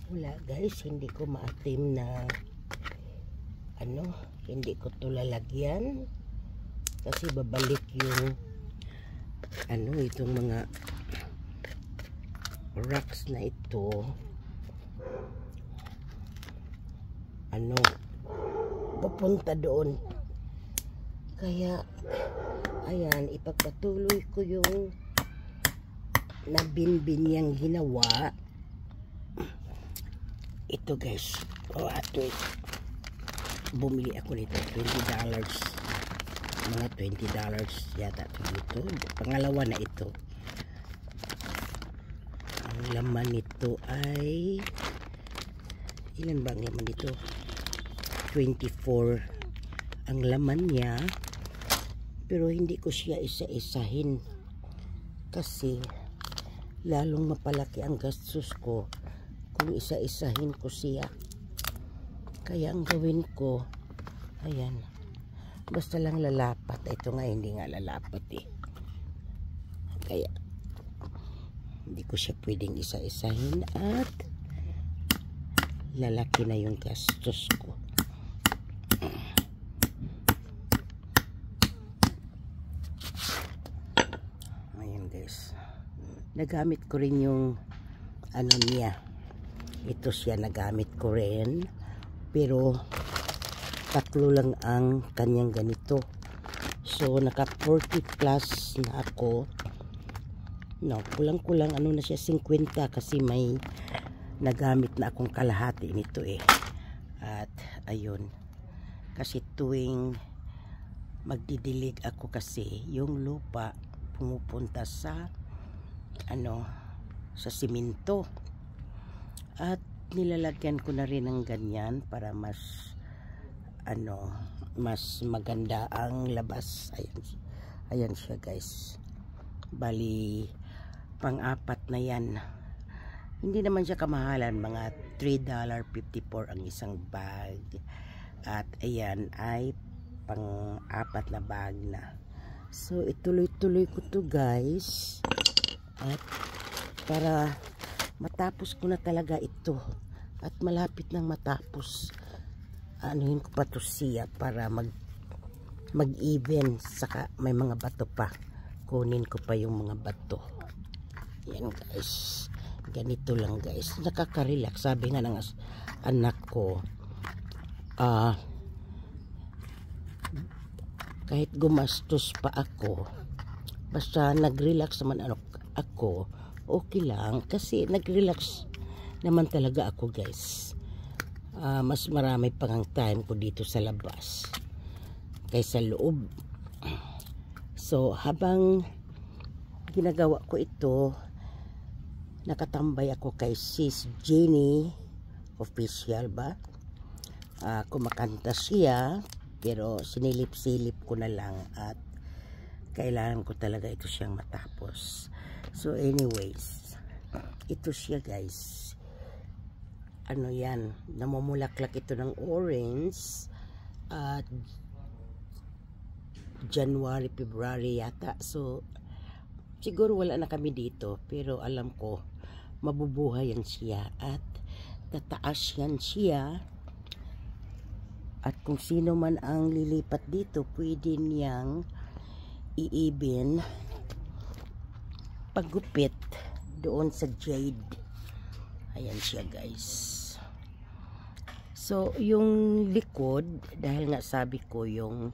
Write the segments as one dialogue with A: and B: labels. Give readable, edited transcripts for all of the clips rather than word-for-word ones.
A: Wala guys, hindi ko maatim na hindi ko to lalagyan kasi babalik yung itong mga rocks na ito pupunta doon. Kaya ayan, ipagpatuloy ko yung nabinbin niyang ginawa. Ito guys, bumili ako nito, $20, mga $20 yata ito. Pangalawa na ito. Ang laman nito ay ilan ba ang laman nito? 24 ang laman niya, pero hindi ko siya isa-isahin kasi lalong mapalaki ang gastos ko kung isa-isahin ko siya. Kaya ang gawin ko, ayan, basta lang lalapat. Ito nga hindi nga lalapat kaya hindi ko siya pwedeng isa-isahin at lalaki na yung gastos ko. Ayan guys, nagamit ko rin yung niya. Ito siya, nagamit ko rin, pero 3 lang ang kanyang ganito. So naka 40 plus na ako. Kulang-kulang na siya 50 kasi may nagamit na akong kalahati nito At ayun, kasi tuwing magdidilig ako kasi yung lupa pumupunta sa sa simento. At nilalagyan ko na rin ng ganyan para mas mas maganda ang labas. Ayan siya guys. Bali pang-apat na yan. Hindi naman siya kamahalan, mga $3.54 ang isang bag. At ayan ay pang-apat na bag na. So ituloy-tuloy ko to guys. At para matapos ko na talaga ito at malapit nang matapos, anuhin ko pa to siya para mag-even, saka may mga bato pa, kunin ko pa yung mga bato. Yan guys, ganito lang guys, nakaka-relax. Sabi nga ng anak ko, kahit gumastos pa ako, basta nag-relax naman ako, okay lang, kasi nag-relax naman talaga ako guys. Mas marami pang time ko dito sa labas kaysa loob. So habang ginagawa ko ito, nakatambay ako kay Sis Jenny Official ba. Kumakanta siya, pero sinilip-silip ko na lang at kailangan ko talaga ito siyang matapos. So anyways, ito siya guys. Yan, namumulaklak ito ng orange at January, February yata. So siguro wala na kami dito, pero alam ko mabubuhay yan siya at tataas yan siya. At kung sino man ang lilipat dito, pwede niyang iibin paggupit doon sa jade. Ayan siya guys. So yung likod, dahil nga sabi ko yung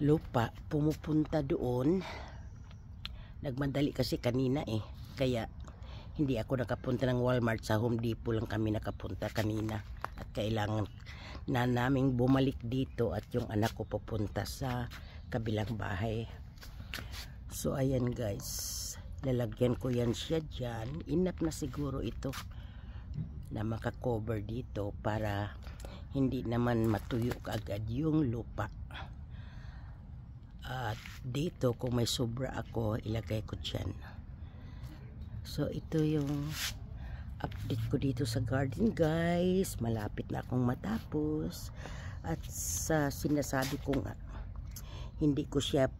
A: lupa pumupunta doon, nagmadali kasi kanina kaya hindi ako nakapunta ng Walmart. Sa Home Depot lang kami nakapunta kanina at kailangan na naming bumalik dito at yung anak ko pupunta sa kabilang bahay. So ayan guys, lalagyan ko yan siya dyan. Enough na siguro ito na makakover dito para hindi naman matuyo agad yung lupa. At dito kung may sobra ako, ilagay ko dyan. So ito yung update ko dito sa garden guys. Malapit na akong matapos. At sa sinasabi ko nga, hindi ko siya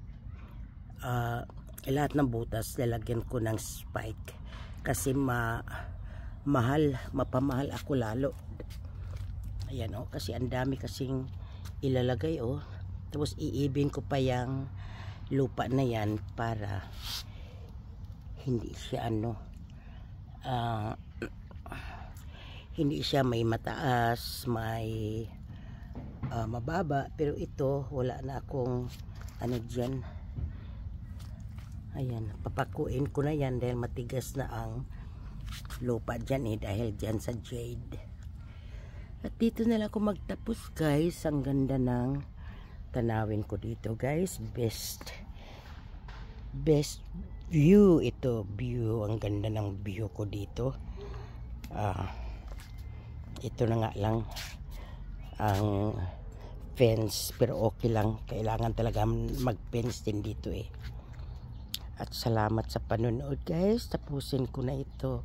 A: lahat ng butas lalagyan ko ng spike kasi mapamahal ako lalo. Ayan oh, kasi ang dami kasing ilalagay oh. Tapos iibin ko pa yung lupa na yan para hindi siya hindi siya may mataas, may mababa, pero ito wala na akong dyan. Ayan, papakuin ko na yan dahil matigas na ang lupa dyan dahil dyan sa jade. At dito na lang ako magtapos guys. Ang ganda ng tanawin ko dito guys. Best view ito, ang ganda ng view ko dito. Ito na nga lang ang fence, pero okay lang, kailangan talaga mag-fence din dito At salamat sa panonood guys, tapusin ko na ito.